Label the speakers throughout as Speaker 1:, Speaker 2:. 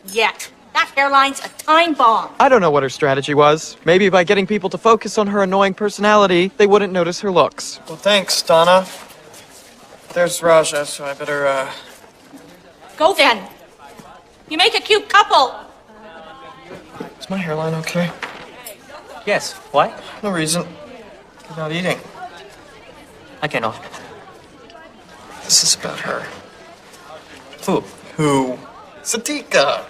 Speaker 1: yet. That hairline's a time bomb.
Speaker 2: I don't know what her strategy was. Maybe by getting people to focus on her annoying personality, they wouldn't notice her looks.
Speaker 3: Well, thanks, Donna. There's Raja, so I better,
Speaker 1: Go then. You make a cute couple.
Speaker 3: Is my hairline okay?
Speaker 4: Yes, why?
Speaker 3: No reason. You're not eating.
Speaker 4: I cannot.
Speaker 3: This is about her.
Speaker 4: Who?
Speaker 3: Who? Sadiqa.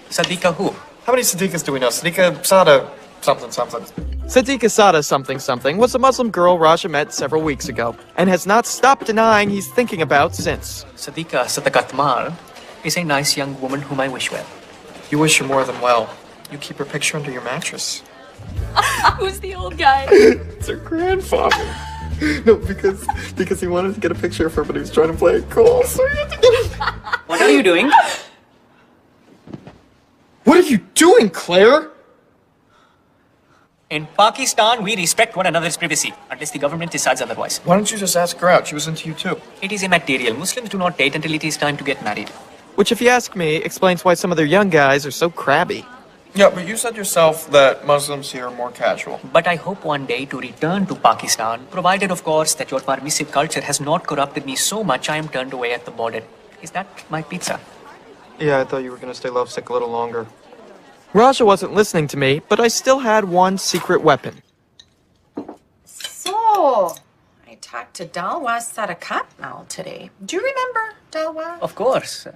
Speaker 4: Sadiqa who?
Speaker 3: How many Sadiqas do we know? Sadiqa Sada something something.
Speaker 2: Sadiqa Sada something something was a Muslim girl Raja met several weeks ago, and has not stopped denying he's thinking about since.
Speaker 4: Sadiqa Sadaqatmal is a nice young woman whom I wish well.
Speaker 3: You wish her more than well. You keep her picture under your mattress.
Speaker 1: Who's the old guy?
Speaker 3: It's her grandfather. No, because he wanted to get a picture of her, but he was trying to play it cool, so he had to get it.
Speaker 4: What are you doing?
Speaker 3: What are you doing, Claire?
Speaker 4: In Pakistan, we respect one another's privacy, unless the government decides otherwise.
Speaker 3: Why don't you just ask her out? She was into you too.
Speaker 4: It is immaterial. Muslims do not date until it is time to get married.
Speaker 2: Which, if you ask me, explains why some of their young guys are so crabby.
Speaker 3: Yeah, but you said yourself that Muslims here are more casual.
Speaker 4: But I hope one day to return to Pakistan, provided, of course, that your permissive culture has not corrupted me so much I am turned away at the border. Is that my pizza?
Speaker 3: Yeah, I thought you were gonna stay lovesick a little longer.
Speaker 2: Raja wasn't listening to me, but I still had one secret weapon.
Speaker 5: So, I talked to Dalwa Sadaqatmal today. Do you remember Dalwa?
Speaker 4: Of course.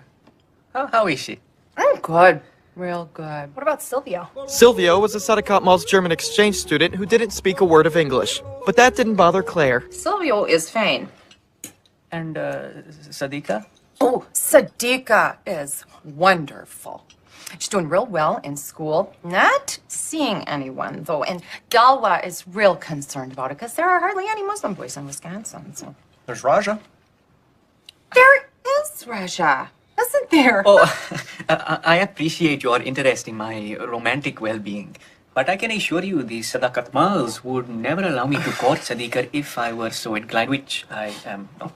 Speaker 4: How is she?
Speaker 5: I'm good. Real good. What about Silvio?
Speaker 2: Silvio was a Sadaqatmal's German exchange student who didn't speak a word of English, but that didn't bother Claire.
Speaker 5: Silvio is fine.
Speaker 4: And, Sadiqa?
Speaker 5: Oh, Sadiqa is wonderful. She's doing real well in school. Not seeing anyone, though. And Dalwa is real concerned about it because there are hardly any Muslim boys in Wisconsin. So
Speaker 3: There's Raja.
Speaker 5: there is Raja, isn't there?
Speaker 4: Oh, I appreciate your interest in my romantic well-being. But I can assure you the Sadaqatmals would never allow me to court Sadiqa if I were so inclined, which I am not.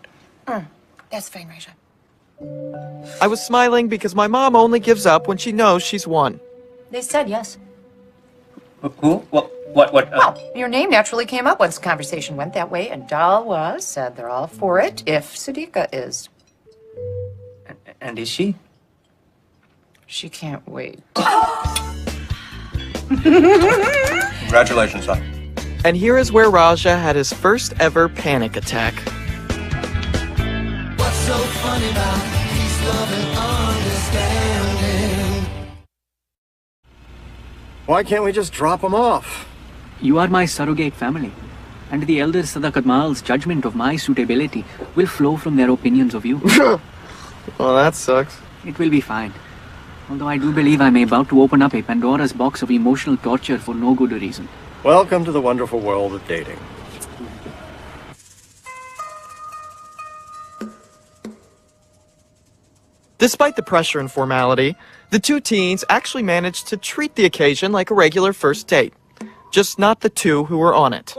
Speaker 5: That's fine, Raja.
Speaker 2: I was smiling because my mom only gives up when she knows she's won.
Speaker 5: They said yes.
Speaker 4: Who? What?
Speaker 5: Well, your name naturally came up once the conversation went that way, and Dalwa said they're all for it if Sadiqa is.
Speaker 4: And is she?
Speaker 5: She can't wait.
Speaker 3: Congratulations, son.
Speaker 2: And here is where Raja had his first ever panic attack.
Speaker 6: What's so funny about peace, love, and understanding?
Speaker 7: Why can't we just drop them off?
Speaker 4: You are my surrogate family, and the elder Sadaqatmal's judgment of my suitability will flow from their opinions of you.
Speaker 3: Well, that sucks.
Speaker 4: It will be fine. Although I do believe I'm about to open up a Pandora's box of emotional torture for no good reason.
Speaker 7: Welcome to the wonderful world of dating.
Speaker 2: Despite the pressure and formality, the two teens actually managed to treat the occasion like a regular first date. Just not the two who were on it.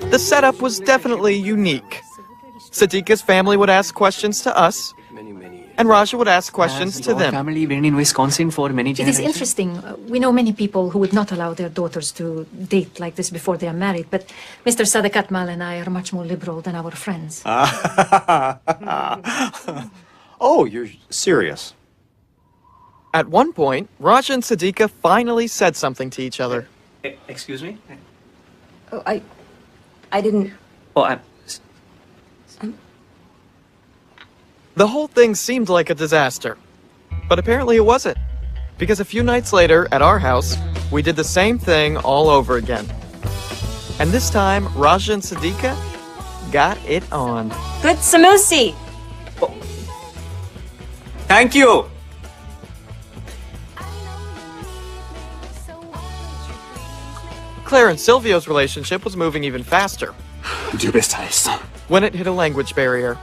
Speaker 2: The setup was definitely unique. Sadiqa's family would ask questions to us, and Raja would ask questions to them.
Speaker 4: Family been in Wisconsin for many
Speaker 8: It is
Speaker 4: generations.
Speaker 8: interesting. We know many people who would not allow their daughters to date like this before they are married, but Mr. Sadaqatmal and I are much more liberal than our friends.
Speaker 7: Oh, you're serious?
Speaker 2: At one point, Raja and Sadiqa finally said something to each other.
Speaker 4: Excuse me?
Speaker 8: Oh, I didn't...
Speaker 4: Oh, I'm...
Speaker 2: The whole thing seemed like a disaster. But apparently it wasn't. Because a few nights later, at our house, we did the same thing all over again. And this time, Raja and Sadiqa got it on.
Speaker 1: Good samoosie.
Speaker 4: Thank you!
Speaker 2: Claire and Silvio's relationship was moving even faster.
Speaker 7: Du bist heiß.
Speaker 2: When it hit a language barrier.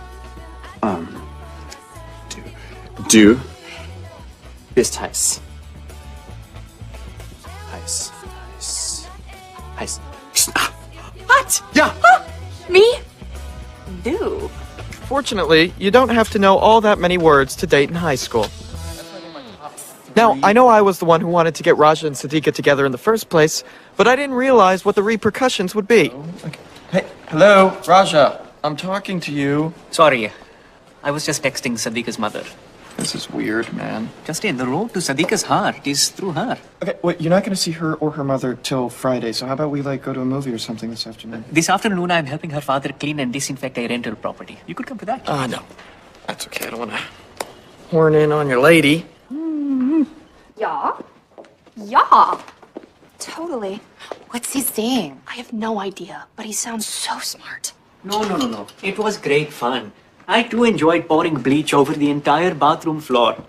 Speaker 7: Du bist heiß. Heiß. Heiß. Heiß.
Speaker 5: What?
Speaker 7: Yeah.
Speaker 5: Me? Do.
Speaker 2: Fortunately, you don't have to know all that many words to date in high school. Now, I know I was the one who wanted to get Raja and Sadiqa together in the first place, but I didn't realize what the repercussions would be. Hey, hello, Raja. I'm talking to you.
Speaker 4: Sorry, I was just texting Sadiqa's mother.
Speaker 2: This is weird, man.
Speaker 4: Justin, the road to Sadiqa's heart is through her.
Speaker 2: Okay, wait, you're not going to see her or her mother till Friday, so how about we, go to a movie or something this afternoon?
Speaker 4: This afternoon, I'm helping her father clean and disinfect a rental property. You could come to that.
Speaker 2: No. That's okay, I don't want to horn in on your lady.
Speaker 1: Yeah. Yeah. Totally.
Speaker 5: What's he saying?
Speaker 1: I have no idea, but he sounds so smart.
Speaker 4: No. It was great fun. I too enjoyed pouring bleach over the entire bathroom floor.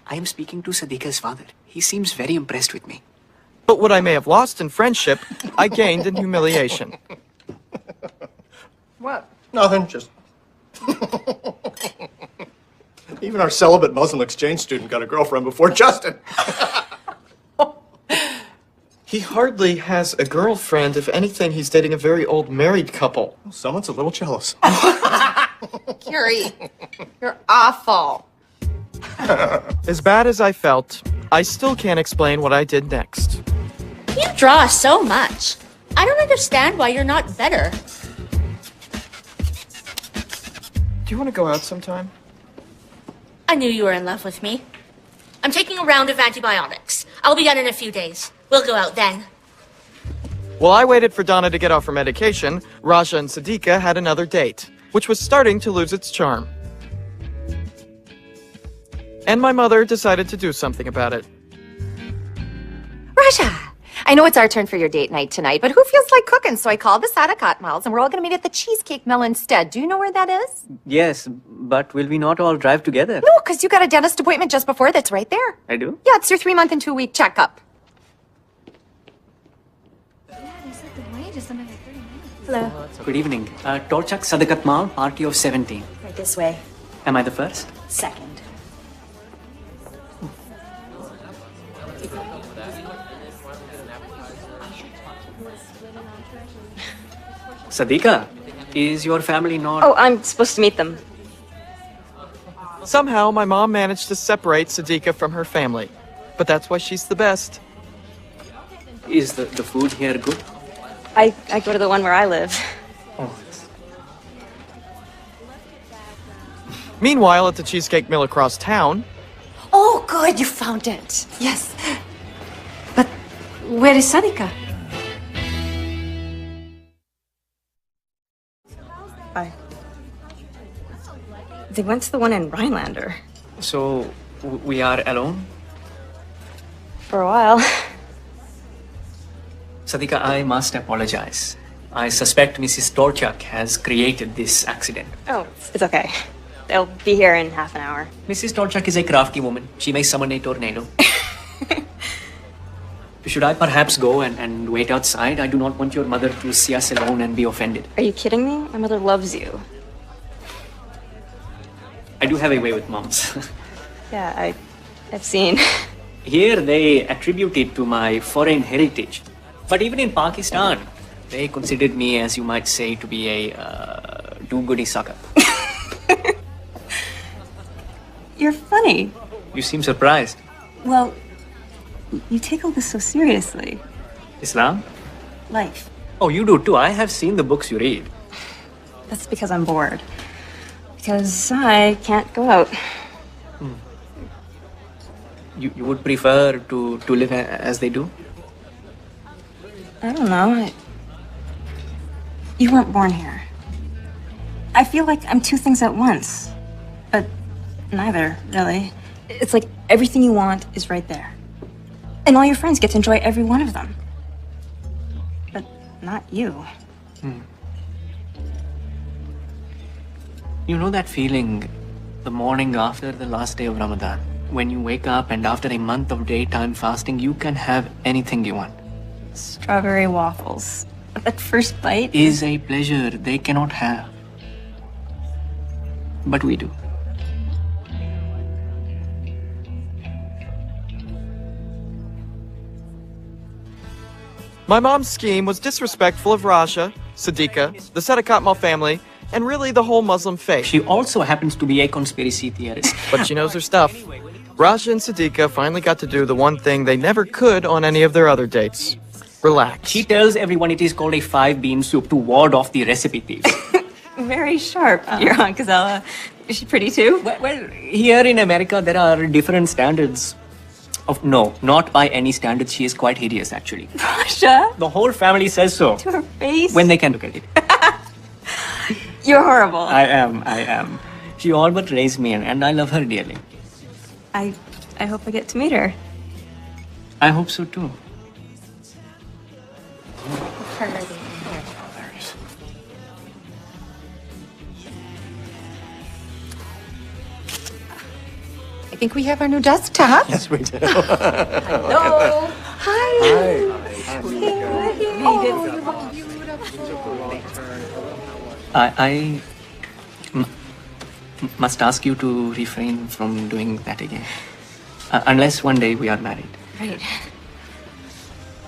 Speaker 4: I am speaking to Sadiqa's father. He seems very impressed with me.
Speaker 2: But what I may have lost in friendship, I gained in humiliation.
Speaker 5: What?
Speaker 3: Nothing, just... Even our celibate Muslim exchange student got a girlfriend before Justin.
Speaker 2: He hardly has a girlfriend. If anything, he's dating a very old married couple.
Speaker 3: Someone's a little jealous.
Speaker 5: Carrie, you're awful.
Speaker 2: As bad as I felt, I still can't explain what I did next.
Speaker 1: You draw so much. I don't understand why you're not better.
Speaker 2: Do you want to go out sometime?
Speaker 1: I knew you were in love with me. I'm taking a round of antibiotics. I'll be done in a few days. We'll go out then.
Speaker 2: While I waited for Donna to get off her medication, Raja and Sadiqa had another date, which was starting to lose its charm. And my mother decided to do something about it.
Speaker 5: Raja, I know it's our turn for your date night tonight, but who feels like cooking? So I called the Sadaqat Miles, and we're all going to meet at the Cheesecake Mill instead. Do you know where that is?
Speaker 4: Yes, but will we not all drive together?
Speaker 5: No, because you got a dentist appointment just before that's right there.
Speaker 4: I do?
Speaker 5: Yeah, it's your 3-month and 2-week checkup.
Speaker 1: Hello.
Speaker 4: Good evening. Torchak Sadakat Mal, party of 17.
Speaker 1: Right this way.
Speaker 4: Am I the first?
Speaker 1: Second.
Speaker 4: Sadiqa, is your family not...
Speaker 9: Oh, I'm supposed to meet them.
Speaker 2: Somehow, my mom managed to separate Sadiqa from her family. But that's why she's the best.
Speaker 4: Is the food here good?
Speaker 9: I go to the one where I live.
Speaker 4: Oh.
Speaker 2: Meanwhile, at the Cheesecake Mill across town...
Speaker 5: Oh, good, you found it. Yes. But where is Sadiqa?
Speaker 9: They went to the one in Rhinelander.
Speaker 4: So, we are alone?
Speaker 9: For a while.
Speaker 4: Sadiqa, I must apologize. I suspect Mrs. Torchak has created this accident.
Speaker 9: Oh, it's okay. They'll be here in half an hour.
Speaker 4: Mrs. Torchak is a crafty woman. She may summon a tornado. Should I perhaps go and wait outside? I do not want your mother to see us alone and be offended.
Speaker 9: Are you kidding me? My mother loves you.
Speaker 4: I do have a way with moms.
Speaker 9: Yeah, I've seen.
Speaker 4: Here they attribute it to my foreign heritage. But even in Pakistan, they considered me, as you might say, to be a do-goody sucker.
Speaker 9: You're funny.
Speaker 4: You seem surprised.
Speaker 9: Well, you take all this so seriously.
Speaker 4: Islam?
Speaker 9: Life.
Speaker 4: Oh, you do too. I have seen the books you read.
Speaker 9: That's because I'm bored. Because I can't go out.
Speaker 4: You would prefer to live as they do?
Speaker 9: I don't know. You weren't born here. I feel like I'm two things at once. But neither, really. It's like everything you want is right there. And all your friends get to enjoy every one of them. But not you.
Speaker 4: You know that feeling the morning after the last day of Ramadan? When you wake up and after a month of daytime fasting, you can have anything you want.
Speaker 9: Strawberry waffles. That first bite
Speaker 4: Is a pleasure they cannot have. But we do.
Speaker 2: My mom's scheme was disrespectful of Raja, Sadiqa, the Sadaqat Mal family, and really the whole Muslim faith.
Speaker 4: She also happens to be a conspiracy theorist.
Speaker 2: But she knows her stuff. Raja and Siddiqa finally got to do the one thing they never could on any of their other dates. Relax.
Speaker 4: She tells everyone it is called a 5-bean soup to ward off the recipe thieves.
Speaker 9: Very sharp, your Aunt Gazella. Is she pretty too?
Speaker 4: Well, here in America, there are different standards. No, not by any standards. She is quite hideous, actually.
Speaker 9: Rasha?
Speaker 4: The whole family says so.
Speaker 9: To her face?
Speaker 4: When they can look at it.
Speaker 9: You're horrible.
Speaker 4: I am. She all but raised me, and I love her dearly.
Speaker 9: I hope I get to meet her.
Speaker 4: I hope so, too.
Speaker 5: I think we have our new desktop.
Speaker 7: Yes, we do.
Speaker 5: Hello. Hi.
Speaker 4: I must ask you to refrain from doing that again. Unless one day we are married.
Speaker 9: Right.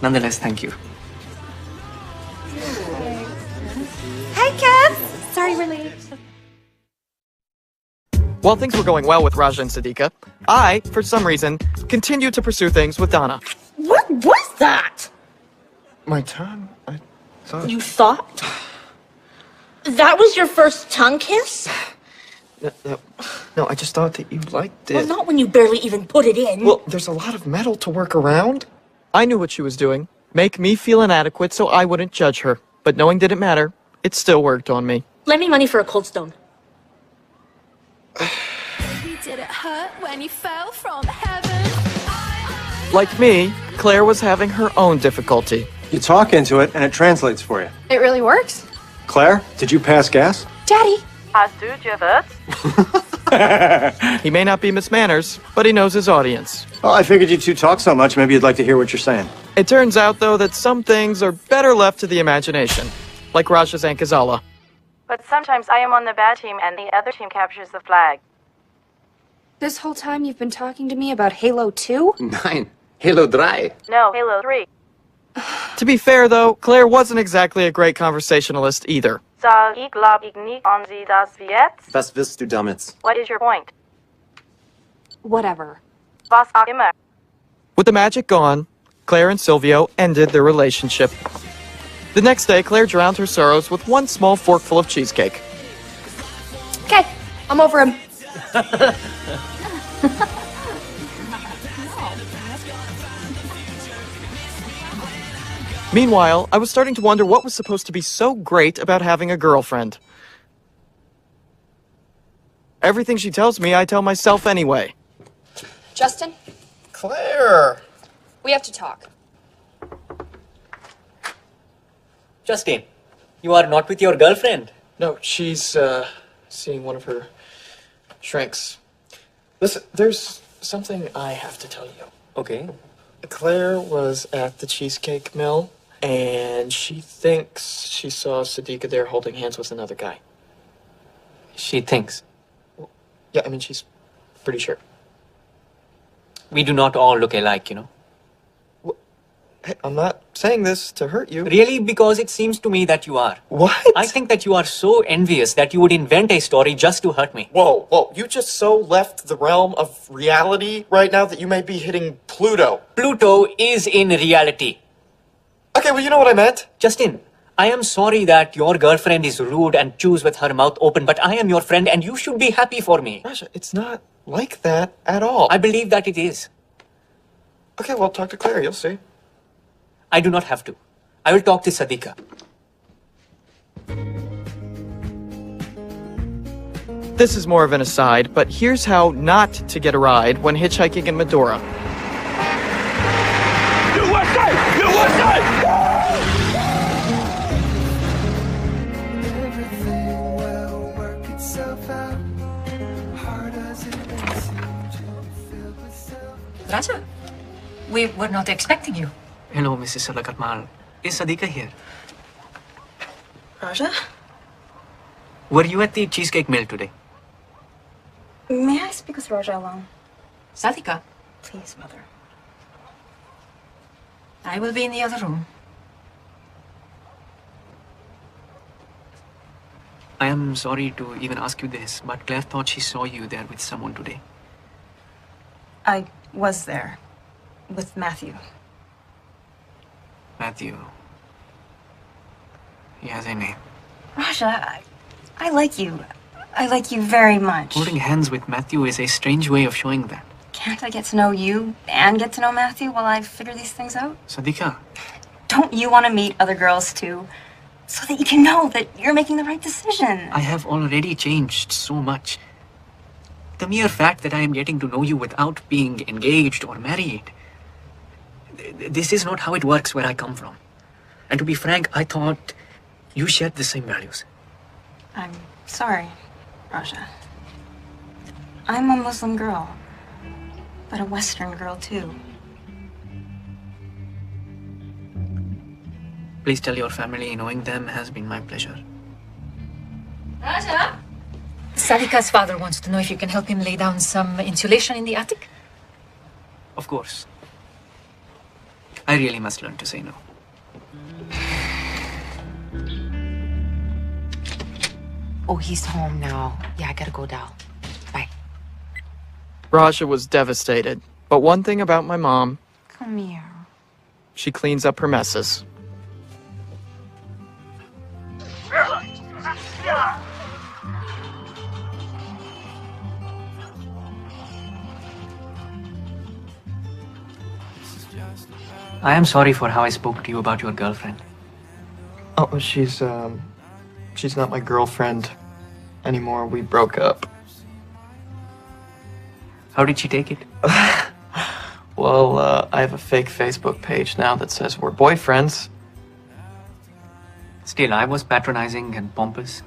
Speaker 4: Nonetheless, thank you.
Speaker 9: Hi, Kev. Sorry we're late.
Speaker 2: While things were going well with Raja and Siddiqa, I, for some reason, continued to pursue things with Donna.
Speaker 1: What was that?
Speaker 3: My tongue? I thought...
Speaker 1: You thought? That was your first tongue kiss?
Speaker 3: No, I just thought that you liked it.
Speaker 1: Well, not when you barely even put it in.
Speaker 3: Well, there's a lot of metal to work around.
Speaker 2: I knew what she was doing. Make me feel inadequate so I wouldn't judge her. But knowing didn't matter, it still worked on me.
Speaker 1: Lend me money for a cold stone.
Speaker 10: Did it hurt when you fell from heaven?
Speaker 2: Like me, Claire was having her own difficulty.
Speaker 7: You talk into it, and it translates for you.
Speaker 9: It really works?
Speaker 7: Claire, did you pass gas?
Speaker 9: Daddy.
Speaker 2: He may not be Miss Manners, but he knows his audience.
Speaker 7: Well, I figured you two talk so much, maybe you'd like to hear what you're saying.
Speaker 2: It turns out, though, that some things are better left to the imagination. Like Raja's Aunt Gazala.
Speaker 11: But sometimes I am on the bad team and the other team captures the flag.
Speaker 10: This whole time you've been talking to me about Halo 2?
Speaker 12: Nein, Halo 3.
Speaker 11: No, Halo 3.
Speaker 2: To be fair, though, Claire wasn't exactly a great conversationalist either.
Speaker 11: Ich glaub ich nicht an Sie das jetzt.
Speaker 7: Was willst du damit?
Speaker 11: What is your point?
Speaker 10: Whatever.
Speaker 11: Was auch immer.
Speaker 2: With the magic gone, Claire and Silvio ended their relationship. The next day, Claire drowned her sorrows with one small forkful of cheesecake.
Speaker 10: Okay, I'm over him.
Speaker 2: Meanwhile, I was starting to wonder what was supposed to be so great about having a girlfriend. Everything she tells me, I tell myself anyway.
Speaker 10: Justin,
Speaker 3: Claire!
Speaker 10: we have to talk.
Speaker 4: Justin, you are not with your girlfriend.
Speaker 3: No, she's, seeing one of her shrinks. Listen, there's something I have to tell you.
Speaker 4: Okay.
Speaker 3: Claire was at the Cheesecake Mill, and she thinks she saw Siddiqa there holding hands with another guy.
Speaker 4: She thinks.
Speaker 3: Yeah, I mean, she's pretty sure.
Speaker 4: We do not all look alike, you know.
Speaker 3: Hey, I'm not saying this to hurt you.
Speaker 4: Really? Because it seems to me that you are.
Speaker 3: What?
Speaker 4: I think that you are so envious that you would invent a story just to hurt me.
Speaker 3: Whoa, you just so left the realm of reality right now that you may be hitting Pluto.
Speaker 4: Pluto is in reality.
Speaker 3: Okay, well, you know what I meant.
Speaker 4: Justin, I am sorry that your girlfriend is rude and chews with her mouth open, but I am your friend and you should be happy for me.
Speaker 3: Rasha, it's not like that at all.
Speaker 4: I believe that it is.
Speaker 3: Okay, well, talk to Claire, you'll see.
Speaker 4: I do not have to. I will talk to Siddiqa.
Speaker 2: This is more of an aside, but here's how not to get a ride when hitchhiking in Medora.
Speaker 6: USA! USA!
Speaker 8: Raja, we were not expecting you.
Speaker 4: Hello, Mrs. Sadakatmal. Is Siddiqa here?
Speaker 9: Raja?
Speaker 4: Were you at the Cheesecake Mill today?
Speaker 9: May I speak with Raja alone?
Speaker 8: Sadika,
Speaker 9: Please, Mother.
Speaker 8: I will be in the other room.
Speaker 4: I am sorry to even ask you this, but Claire thought she saw you there with someone today.
Speaker 9: I was there. With Matthew.
Speaker 4: Matthew. He has a name.
Speaker 9: Raja, I like you. I like you very much.
Speaker 4: Holding hands with Matthew is a strange way of showing that.
Speaker 9: Can't I get to know you and get to know Matthew while I figure these things out?
Speaker 4: Sadika.
Speaker 9: Don't you want to meet other girls too? So that you can know that you're making the right decision.
Speaker 4: I have already changed so much. The mere fact that I am getting to know you without being engaged or married. This is not how it works where I come from. And to be frank, I thought you shared the same values.
Speaker 9: I'm sorry, Raja. I'm a Muslim girl, but a Western girl too.
Speaker 4: Please tell your family knowing them has been my pleasure.
Speaker 8: Raja? Sadika's father wants to know if you can help him lay down some insulation in the attic.
Speaker 4: Of course. I really must learn to say no.
Speaker 5: Oh, he's home now. Yeah, I gotta go, Dal. Bye.
Speaker 2: Raja was devastated, but one thing about my mom,
Speaker 5: Come here.
Speaker 2: she cleans up her messes.
Speaker 4: I am sorry for how I spoke to you about your girlfriend.
Speaker 2: Oh, she's not my girlfriend anymore. We broke up.
Speaker 4: How did she take it?
Speaker 2: Well, I have a fake Facebook page now that says we're boyfriends.
Speaker 4: Still, I was patronizing and pompous.